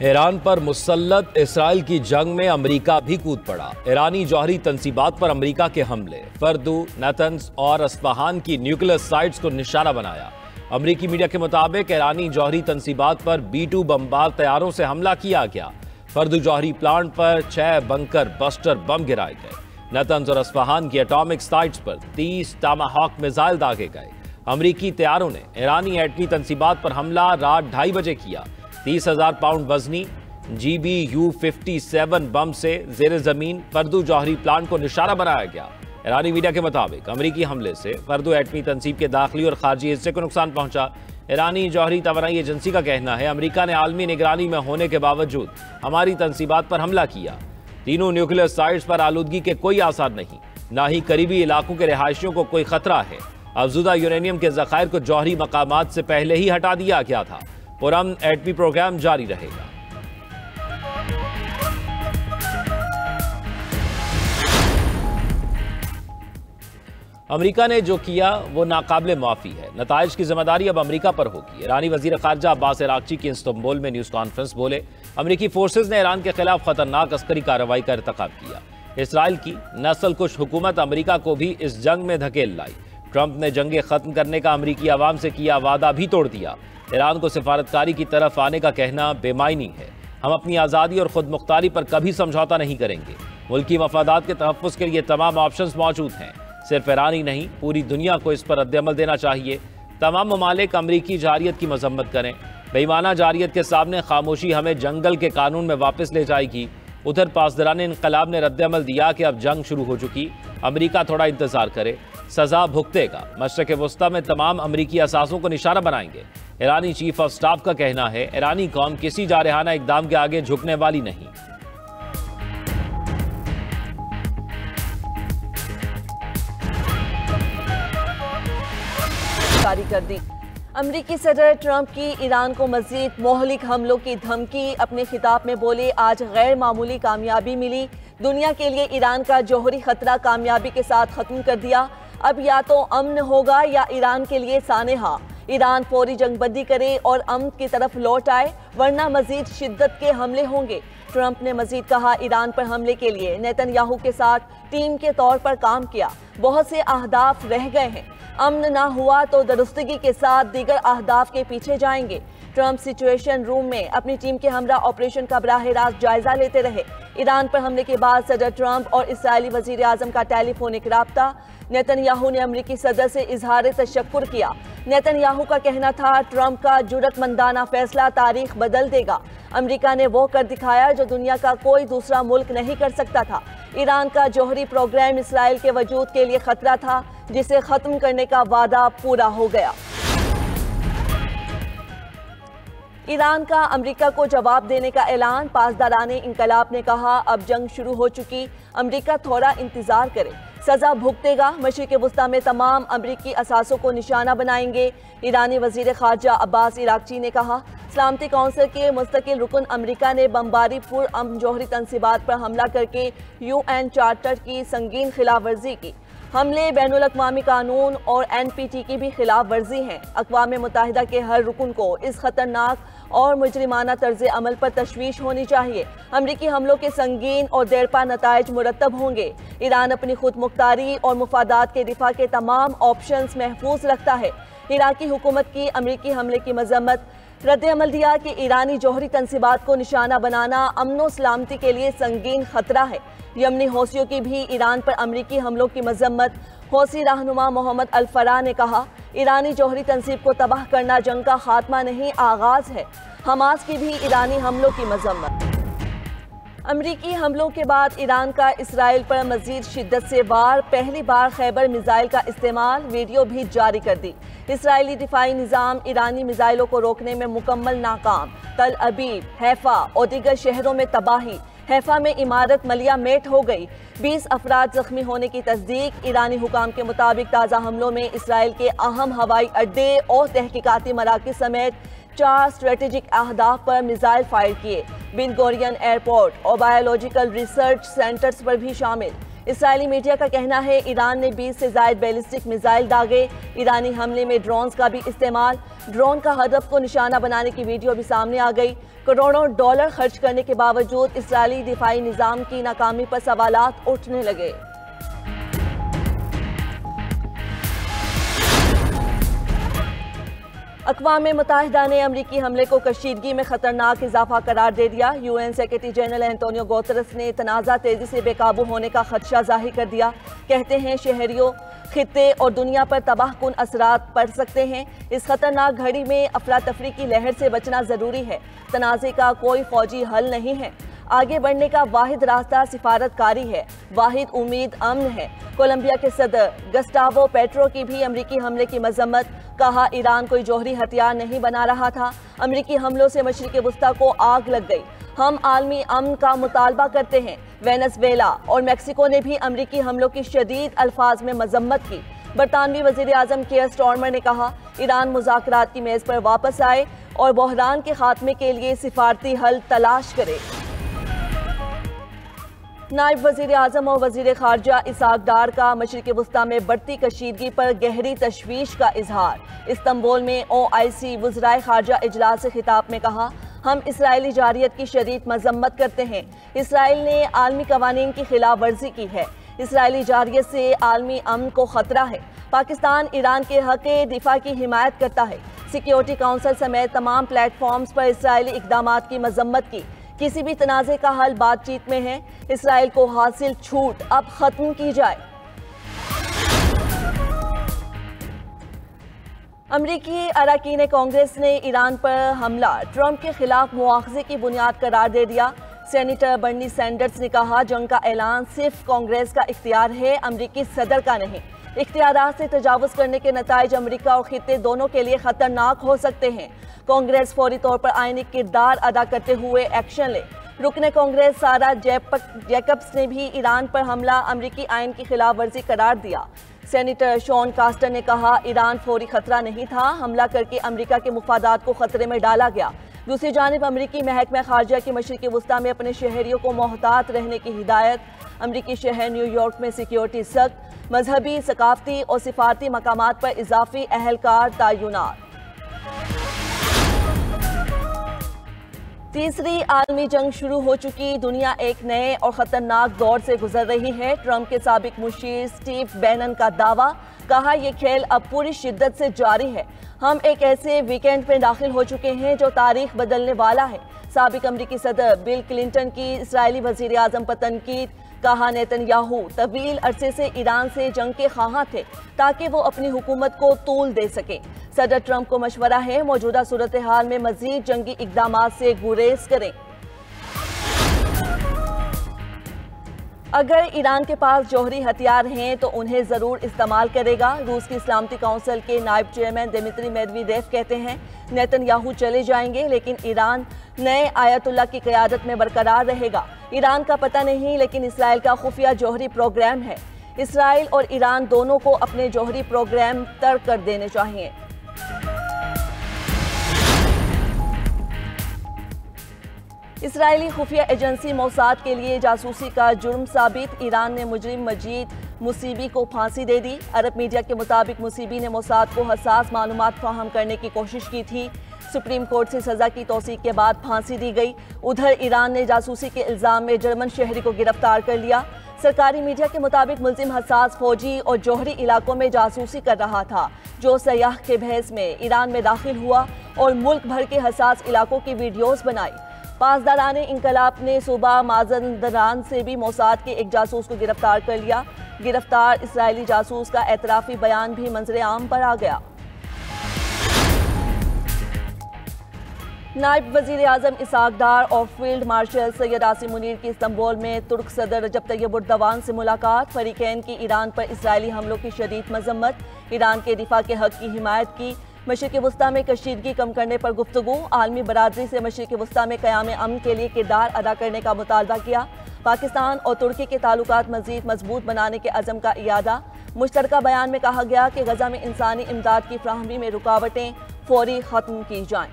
Iran पर मुसल्लत Israel की जंग में अमेरिका भी कूद पड़ा। ईरानी जौहरी तंसीबात पर अमेरिका के हमले, फर्दू, नतन्स और अस्फहान की न्यूक्लियर साइट्स को निशाना बनाया। अमेरिकी मीडिया के मुताबिक ईरानी जौहरी तंसीबात पर B-2 बमबार तैयारों से हमला किया गया। फर्दू जौहरी प्लांट पर 6 बंकर बस्टर बम गिराए गए। नतन्स और अस्फहान की एटॉमिक साइट्स पर 30 टामाहॉक मिसाइल दागे गए। अमेरिकी तैयारों ने ईरानी एटमी तंसीबात पर हमला रात 2:30 बजे किया। 30,000 पाउंड वजनी GBU-57 बम से जेर जमीन फर्दू जौहरी प्लांट को निशाना बनाया गया। ईरानी मीडिया के मुताबिक अमेरिकी हमले से फर्दू एटमी तंसीब के दाखिली और खारजी हिस्से को नुकसान पहुंचा। ईरानी जौहरी तवानाई एजेंसी का कहना है, अमेरिका ने आलमी निगरानी में होने के बावजूद हमारी तंसीबात पर हमला किया। तीनों न्यूक्लियर साइट्स पर आलूदगी के कोई आसार नहीं, ना ही करीबी इलाकों के रिहायशियों को कोई खतरा है। अफजुदा यूरेनियम के जखायर को जौहरी मकामात से पहले ही हटा दिया गया था। पुरअमन एटमी प्रोग्राम जारी रहेगा। अमेरिका ने जो किया वो नाकाबिले माफी है। नताइज की जिम्मेदारी अब अमेरिका पर होगी। ईरानी वजीर खारजा अब्बास अरागची की इस्तांबुल में न्यूज कॉन्फ्रेंस बोले, अमेरिकी फोर्सेज ने ईरान के खिलाफ खतरनाक अस्करी कार्रवाई का इर्तिकाब किया। इसराइल की नस्लकुश हुकूमत अमेरिका को भी इस जंग में धकेल लाई। ट्रंप ने जंगे खत्म करने का अमेरिकी अवाम से किया वादा भी तोड़ दिया। ईरान को सिफारतकारी की तरफ आने का कहना बेमायनी है। हम अपनी आज़ादी और खुद मुख्तारी पर कभी समझौता नहीं करेंगे। मुल्की मफादात के तहफ़्फ़ुज़ के लिए तमाम ऑप्शंस मौजूद हैं। सिर्फ ईरान ही नहीं, पूरी दुनिया को इस पर रद्द-ए-अमल देना चाहिए। तमाम ममालिक अमरीकी जारियत की मजम्मत करें। बेईमाना जारियत के सामने खामोशी हमें जंगल के कानून में वापस ले जाएगी। उधर पासदारान इनकलाब ने रद्द-ए-अमल दिया कि अब जंग शुरू हो चुकी, अमेरिका थोड़ा इंतजार करे, सजा भुगतेगा। मशरक़ वस्ता में तमाम अमरीकी असासों को निशाना बनाएंगे। ईरानी चीफ ऑफ स्टाफ का कहना है, ईरानी कौम किसी जारहाना इक़दाम के आगे झुकने वाली नहीं। जारी कर दी। अमेरिकी सदर ट्रंप की ईरान को मजीद मोहलिक हमलों की धमकी। अपने खिताब में बोले, आज गैर मामूली कामयाबी मिली। दुनिया के लिए ईरान का जौहरी खतरा कामयाबी के साथ खत्म कर दिया। अब या तो अमन होगा या ईरान के लिए सानेहा। ईरान फौरी जंगबंदी करे और अमन की तरफ लौट आए, वरना मजीद शिद्दत के हमले होंगे। ट्रंप ने मजीद कहा, ईरान पर हमले के लिए नेतन्याहू के साथ टीम के तौर पर काम किया। बहुत से अहदाफ रह गए हैं। अमन ना हुआ तो दुरुस्तगी के साथ दीगर अहदाफ के पीछे जाएंगे। ट्रंप सिचुएशन रूम में अपनी टीम के हमरा ऑपरेशन का बराह रास्त जायजा लेते रहे। ईरान पर हमले के बाद सदर ट्रंप और इसराइली वजीर आजम का टेलीफोनिक राब्ता। नेतन्याहू ने अमरीकी सदर से इजहार तशक्कुर किया। नेतन्याहू का कहना था, ट्रंप का जुर्रतमंदाना फैसला तारीख बदल देगा। अमेरिका ने वो कर दिखाया जो दुनिया का कोई दूसरा मुल्क नहीं कर सकता था। ईरान का जौहरी प्रोग्राम इसराइल के वजूद के लिए खतरा था, जिसे खत्म करने का वादा पूरा हो गया। ईरान का अमेरिका को जवाब देने का ऐलान। पासदाराने इनकलाब ने कहा, अब जंग शुरू हो चुकी, अमेरिका थोड़ा इंतजार करे, सजा भुगतेगा। मशरिक़ वस्ता में तमाम अमरीकी असासों को निशाना बनाएंगे। ईरानी वजीर खारजा अब्बास अरागची ने कहा, सलामती कौंसिल के मुस्तकिल रुकन अमेरिका ने बमबारी पुरअमन जौहरी तंसीबात पर हमला करके UN चार्टर की संगीन खिलाफ वर्जी की। हमले बैनुल अक़वामी कानून और NPT की भी खिलाफ वर्जी हैं। अक़वाम मुत्तहिदा के हर रुकन को इस खतरनाक और मुजरिमाना तर्ज अमल पर तशवीश होनी चाहिए। अमरीकी हमलों के संगीन और देरपा नताइज मुरतब होंगे। ईरान अपनी खुद मुख्तारी और मुफादात के दिफा के तमाम ऑप्शंस महफूज रखता है। इराकी हुकूमत की अमरीकी हमले की मजम्मत। रद्द-ए-अमल दिया कि ईरानी जौहरी तंसीबात को निशाना बनाना अमन सलामती के लिए संगीन खतरा है। यमनी हौसियों की भी ईरान पर अमरीकी हमलों की मजम्मत। हौसी रहनुमा मोहम्मद अल-फराह ने कहा, ईरानी जौहरी तंसीब को तबाह करना जंग का खात्मा नहीं, आगाज है। हमास की भी ईरानी हमलों की मजम्मत। अमरीकी हमलों के बाद ईरान का इसराइल पर मजीद शिद्दत से वार। पहली बार खैबर मिसाइल का इस्तेमाल, वीडियो भी जारी कर दी। इसराइली दिफाई निज़ाम ईरानी मिसाइलों को रोकने में मुकम्मल नाकाम। तल अबीब, हैफा और दीगर शहरों में तबाही। हैफा में इमारत मलिया मेट हो गई। 20 अफराद जख्मी होने की तस्दीक। ईरानी हुकाम के मुताबिक ताज़ा हमलों में इसराइल के अहम हवाई अड्डे और तहकीकाती मराकज़ समेत 4 स्ट्रेटेजिक अहदाफ पर मिसाइल फायर किए। बिन गोरियन एयरपोर्ट और बायोलॉजिकल रिसर्च सेंटर्स पर भी शामिल। इसराइली मीडिया का कहना है ईरान ने 20 से ज्यादा बैलिस्टिक मिसाइल दागे। ईरानी हमले में ड्रोन्स का भी इस्तेमाल। ड्रोन का हदफ को निशाना बनाने की वीडियो भी सामने आ गई। करोड़ों डॉलर खर्च करने के बावजूद इसराइली दिफाई निजाम की नाकामी पर सवालात उठने लगे। अक़वाम मुत्तहिदा ने अमरीकी हमले को कशीदगी में खतरनाक इजाफा करार दे दिया। UN secretary general Antonio Guterres ने तनाज़ा तेजी से बेकाबू होने का खदशा जाहिर कर दिया। कहते हैं शहरियों, खित्ते और दुनिया पर तबाहकुन असरात पड़ सकते हैं। इस खतरनाक घड़ी में अफरा तफरी की लहर से बचना जरूरी है। तनाज़े का कोई फौजी हल नहीं है। आगे बढ़ने का वाहिद रास्ता सिफारतकारी है। वाहिद उम्मीद अमन है। कोलंबिया के सदर गस्टावो पेट्रो की भी अमरीकी हमले की मजम्मत। कहा ईरान कोई जौहरी हथियार नहीं बना रहा था। अमरीकी हमलों से मशरिक़ वुस्ता को आग लग गई। हम आलमी अमन का मुतालबा करते हैं। वेनेज़ुएला और मेक्सिको ने भी अमरीकी हमलों की शदीद अल्फाज में मजम्मत की। बरतानवी वज़ीर आज़म केयर स्टार्मर ने कहा ईरान मुज़ाकरात की मेज़ पर वापस आए और बहरान के खात्मे के लिए सिफारती हल तलाश करे। नायब वज़ीर आज़म और वज़ीर ख़ारजा इसहाक़ डार का मशरिक़ वुस्ता में बढ़ती कशीदगी पर गहरी तशवीश का इजहार। इस्तांबुल में OIC वज़राए ख़ारजा इजलास से खिताब में कहा हम इसराइली जारियत की शदीद मजम्मत करते हैं। इसराइल ने आलमी कवानीन की खिलाफ वर्जी की है। इसराइली जारियत से आलमी अमन को खतरा है। पाकिस्तान ईरान के हक़ दिफा की हिमायत करता है। सिक्योरिटी काउंसिल समेत तमाम प्लेटफॉर्म्स पर इसराइली इक़दामात की मजम्मत की। किसी भी तनाज़े का हल बातचीत में है। इसराइल को हासिल छूट अब खत्म की जाए। अमरीकी अरकान कांग्रेस ने ईरान पर हमला ट्रंप के खिलाफ मुआखजे की बुनियाद करार दे दिया। सेनेटर बर्नी सैंडर्स ने कहा जंग का ऐलान सिर्फ कांग्रेस का इख्तियार है, अमरीकी सदर का नहीं। इख्तियारात से तजावुज़ करने के नताइज अमरीका और खित्ते दोनों के लिए खतरनाक हो सकते हैं। कांग्रेस फौरी तौर पर आईनी किरदार अदा करते हुए एक्शन ले। रुकने कांग्रेस सारा जैकब्स ने भी ईरान पर हमला अमरीकी आइन की खिलाफ वर्जी करार दिया। सेनेटर शॉन कास्टर ने कहा ईरान फौरी खतरा नहीं था, हमला करके अमरीका के मुफादात को खतरे में डाला गया। दूसरी जानिब अमरीकी महकमा खारजा की मशरिक़ वुस्ता में अपने शहरियों को मोहतात रहने की हिदायत। अमरीकी शहर न्यूयॉर्क में सिक्योरिटी सख्त, मजहबी, सकाफती और सिफारती मकामात पर इजाफी अहलकार तैनात। तीसरी आलमी जंग शुरू हो चुकी, दुनिया एक नए और खतरनाक दौर से गुजर रही है। ट्रंप के साबिक मुशीर स्टीव बैनन का दावा, कहा यह खेल अब पूरी शिद्दत से जारी है। हम एक ऐसे वीकेंड में दाखिल हो चुके हैं जो तारीख बदलने वाला है। साबिक अमरीकी सदर बिल क्लिंटन की इसराइली वजीर आजम पर तनकीद। कहा नेतन्याहू तवील अरसे से ईरान से जंग के ख्वाहां थे ताकि वो अपनी हुकूमत को तूल दे सके। सदर ट्रंप को मशवरा है मौजूदा सूरत हाल में मजीद जंगी इक़दामात से गुरेज करें। अगर ईरान के पास जौहरी हथियार हैं तो उन्हें ज़रूर इस्तेमाल करेगा। रूस की इस्लामती काउंसिल के नायब चेयरमैन दिमित्री मेदवेदेव कहते हैं नेतन्याहू चले जाएंगे लेकिन ईरान नए आयतुल्लाह की क़यादत में बरकरार रहेगा। ईरान का पता नहीं लेकिन इसराइल का खुफिया जौहरी प्रोग्राम है। इसराइल और ईरान दोनों को अपने जौहरी प्रोग्राम तर्क कर देने चाहिए। इसराइली खुफिया एजेंसी मोसाद के लिए जासूसी का जुर्म साबित, ईरान ने मुजरिम मजीद मुसीबी को फांसी दे दी। अरब मीडिया के मुताबिक मुसीबी ने मोसाद को हसास मालूमात फराहम करने की कोशिश की थी। सुप्रीम कोर्ट से सजा की तौसीक के बाद फांसी दी गई। उधर ईरान ने जासूसी के इल्जाम में जर्मन शहरी को गिरफ्तार कर लिया। सरकारी मीडिया के मुताबिक मुल्जिम हसास फौजी और जौहरी इलाकों में जासूसी कर रहा था जो सयाह के बहस में ईरान में दाखिल हुआ और मुल्क भर के हसास इलाकों की वीडियोस बनाई। पासदाराने इंकलाब ने सूबा माजंदरान से भी मोसाद के एक जासूस को गिरफ्तार कर लिया। गिरफ्तार इसराइली जासूस का एतराफ़ी बयान भी मंजरे आम पर आ गया। नायब वज़ीर आज़म इसहाक़ डार और फील्ड मार्शल सैयद आसिम मुनीर की इस्तांबुल में तुर्क सदर रजब तैयब एर्दोगान से मुलाकात। फरीकैन की ईरान पर इसराइली हमलों की शदीद मजम्मत, ईरान के दिफा के हक़ की हिमायत की। मशरिक़ वुस्ता में कशीदगी कम करने पर गुफ्तगू, आलमी बरादरी से मशरिक़ वुस्ता में क़याम अमन के लिए किरदार अदा करने का मुतालबा किया। पाकिस्तान और तुर्की के ताल्लुकात मज़ीद मजबूत बनाने के अज़म का इयादा। मुश्तरका बयान में कहा गया कि गज़ा में इंसानी इमदाद की फ्राहमी में रुकावटें फौरी ख़त्म की जाएँ।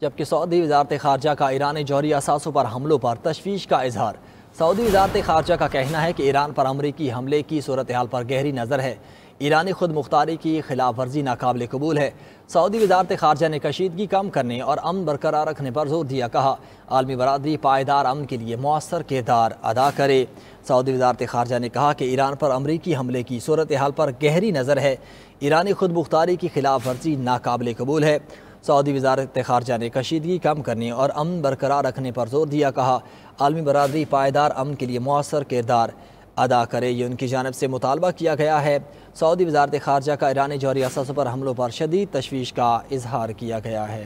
जबकि सऊदी वज़ारत ख़ारजा का ईरानी जौहरी असासों पर हमलों पर तशवीश का इजहार। सऊदी वज़ारत ख़ारजा का कहना है कि ईरान पर अमरीकी हमले की सूरत हाल पर गहरी नज़र है। ईरानी खुद मुख्तारी की खिलाफ वर्जी नाकाबिल कबूल है। सऊदी वज़ारत ख़ारजा ने कशीदगी कम करने और अमन बरकरार रखने पर जोर दिया। कहा आलमी बरादरी पायदार अमन के लिए मौसर किरदार अदा करे। सऊदी वज़ारत ख़ारजा ने कहा कि ईरान पर अमरीकी हमले की सूरत हाल पर गहरी नज़र है। ईरानी खुद मुख्तारी की खिलाफ वर्जी नाकाबिल कबूल है। सऊदी वज़ारत ख़ारजा ने कशीदगी कम करने और अमन बरकरार रखने पर जोर दिया। कहा आलमी बरादरी पायदार अमन के लिए मौसर किरदार अदा करे, ये उनकी जानिब से मुतालबा किया गया है। सऊदी वज़ारत ख़ारजा का ईरानी जौहरी असासों पर हमलों पर शदीद तशवीश का इजहार किया गया है।